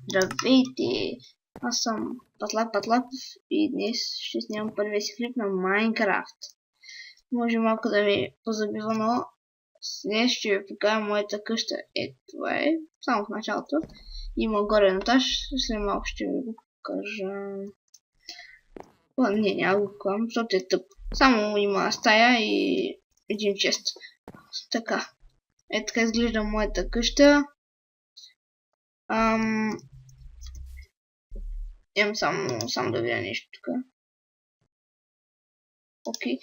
Здравейте! Аз съм Патлаков и днес ще снимам първия си клип на Майнкрафт. Може малко да ми позабива, но днес ще ви покажа моята къща. Това е само в началото. Има горен етаж, след малко ще ви го покажа. Не, няма го покажам, защото е тъп. Само има стая и един чест. Така. Така изглежда моята къща. Имам само да видя нещо тук. Окей.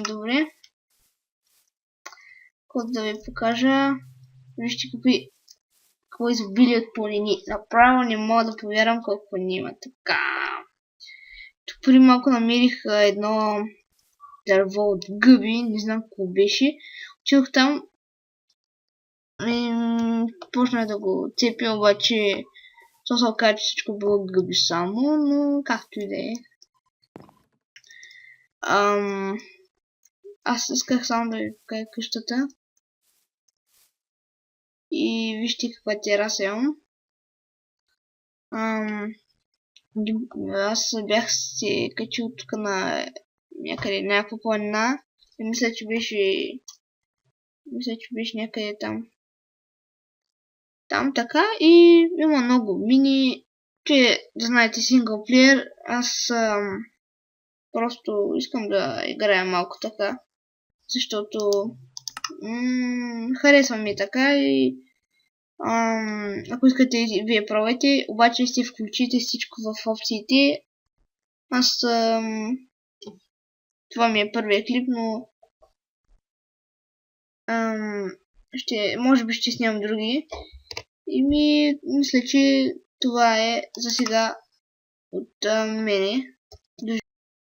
Добре. Какво да ви покажа? Вижте какво изобилие от планини. Направо не мога да повярвам колко планини има. Така. Тук преди малко намерих едно дърво от гъби. Не знам какво беше. Отидох там. Почнах да го цепя, обаче то се оказа, че всичко било гъби само, но както и да е. Аз исках само да ви покажа къщата. И вижте каква тераса имам. Аз бях се качил тук на някъде някаква планина. И мисля, че беше някъде там. Там така, и има много мини. Че да знаете, синглплеер, аз просто искам да играя малко така. Защото харесва ми така и ако искате вие пробвайте, обаче ще включите всичко в опциите. Аз това ми е първият клип, но може би ще снимам други. И мисля, че това е за сега от мене.